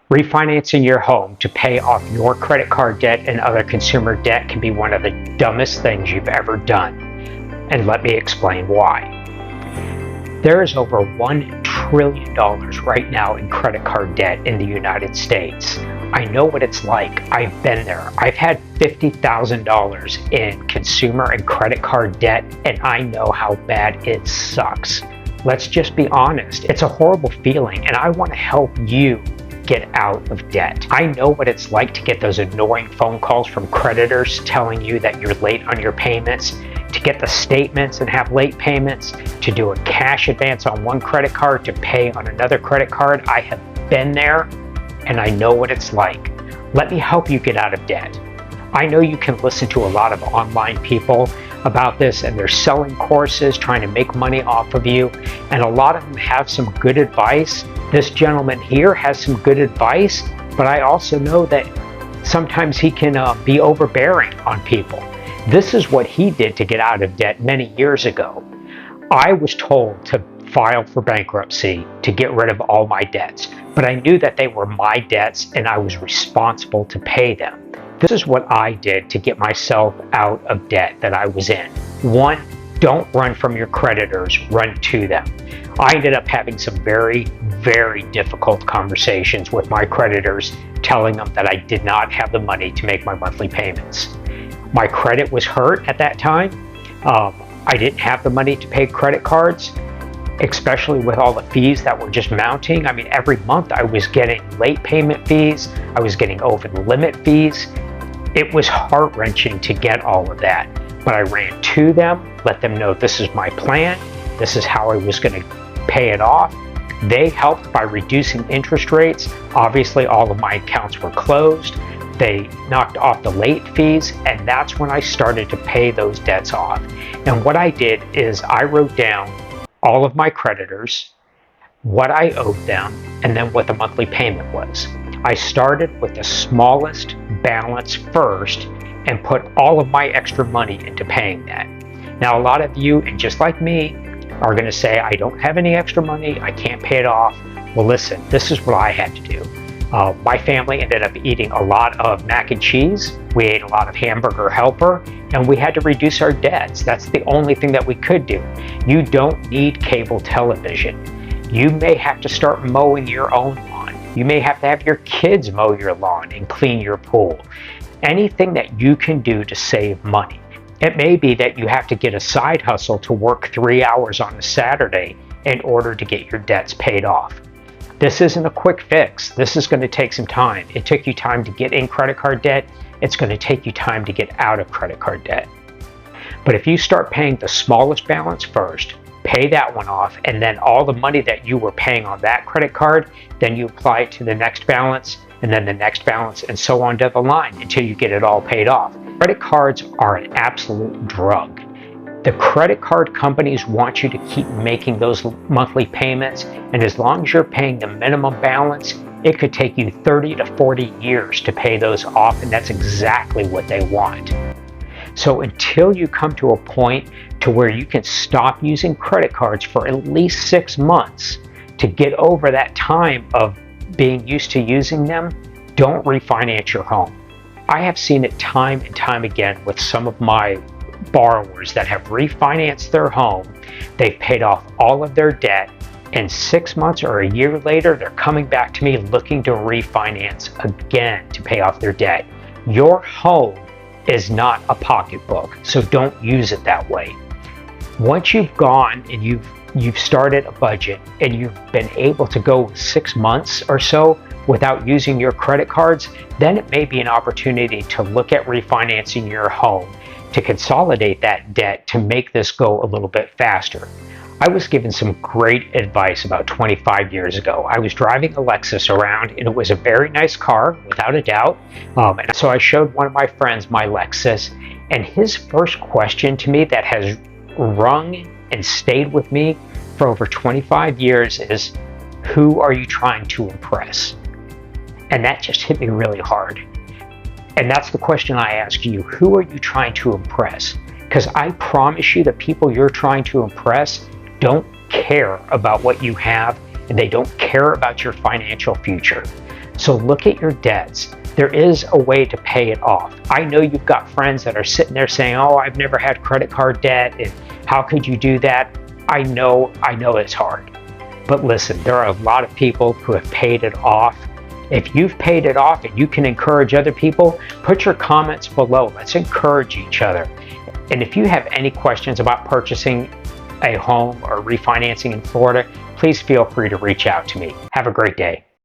Refinancing your home to pay off your credit card debt and other consumer debt can be one of the dumbest things you've ever done. And let me explain why. There is over $1 trillion right now in credit card debt in the United States. I know what it's like. I've been there. I've had $50,000 in consumer and credit card debt, and I know how bad it sucks. Let's just be honest. It's a horrible feeling, and I want to help you get out of debt. I know what it's like to get those annoying phone calls from creditors telling you that you're late on your payments, to get the statements and have late payments, to do a cash advance on one credit card to pay on another credit card. I have been there and I know what it's like. Let me help you get out of debt. I know you can listen to a lot of online people about this, and they're selling courses, trying to make money off of you, and a lot of them have some good advice. This gentleman here has some good advice, but I also know that sometimes he can be overbearing on people. This is what he did to get out of debt many years ago. I was told to file for bankruptcy to get rid of all my debts, but I knew that they were my debts and I was responsible to pay them. This is what I did to get myself out of debt that I was in. 1, don't run from your creditors, run to them. I ended up having some very, very difficult conversations with my creditors, telling them that I did not have the money to make my monthly payments. My credit was hurt at that time. I didn't have the money to pay credit cards, especially with all the fees that were just mounting. I mean, every month I was getting late payment fees. I was getting over the limit fees. It was heart-wrenching to get all of that, but I ran to them, let them know this is my plan, this is how I was going to pay it off. They helped by reducing interest rates. Obviously, all of my accounts were closed. They knocked off the late fees, and that's when I started to pay those debts off. And what I did is I wrote down all of my creditors, what I owed them, and then what the monthly payment was. I started with the smallest balance first and put all of my extra money into paying that. Now, a lot of you, and just like me, are going to say, I don't have any extra money, I can't pay it off. Well, listen, this is what I had to do. My family ended up eating a lot of mac and cheese. We ate a lot of hamburger helper, and we had to reduce our debts. That's the only thing that we could do. You don't need cable television. You may have to start mowing your own lawn. You may have to have your kids mow your lawn and clean your pool. Anything that you can do to save money. It may be that you have to get a side hustle to work 3 hours on a Saturday in order to get your debts paid off. This isn't a quick fix. This is going to take some time. It took you time to get in credit card debt. It's going to take you time to get out of credit card debt. But if you start paying the smallest balance first, pay that one off, and then all the money that you were paying on that credit card, then you apply it to the next balance, and then the next balance, and so on down the line until you get it all paid off. Credit cards are an absolute drug. The credit card companies want you to keep making those monthly payments, and as long as you're paying the minimum balance, it could take you 30 to 40 years to pay those off, and that's exactly what they want. So until you come to a point to where you can stop using credit cards for at least 6 months to get over that time of being used to using them, don't refinance your home. I have seen it time and time again with some of my borrowers that have refinanced their home. They've paid off all of their debt, and 6 months or a year later, they're coming back to me looking to refinance again to pay off their debt. Your home is not a pocketbook, so don't use it that way. Once you've gone and you've started a budget and you've been able to go 6 months or so without using your credit cards, then it may be an opportunity to look at refinancing your home, to consolidate that debt, to make this go a little bit faster. I was given some great advice about 25 years ago. I was driving a Lexus around, and it was a very nice car, without a doubt. And so I showed one of my friends my Lexus, and his first question to me that has rung and stayed with me for over 25 years is, who are you trying to impress? And that just hit me really hard. And that's the question I ask you. Who are you trying to impress? Because I promise you the people you're trying to impress don't care about what you have, and they don't care about your financial future. So look at your debts. There is a way to pay it off. I know you've got friends that are sitting there saying, oh, I've never had credit card debt, and how could you do that? I know it's hard. But listen, there are a lot of people who have paid it off. If you've paid it off and you can encourage other people, put your comments below. Let's encourage each other. And if you have any questions about purchasing a home or refinancing in Florida, please feel free to reach out to me. Have a great day.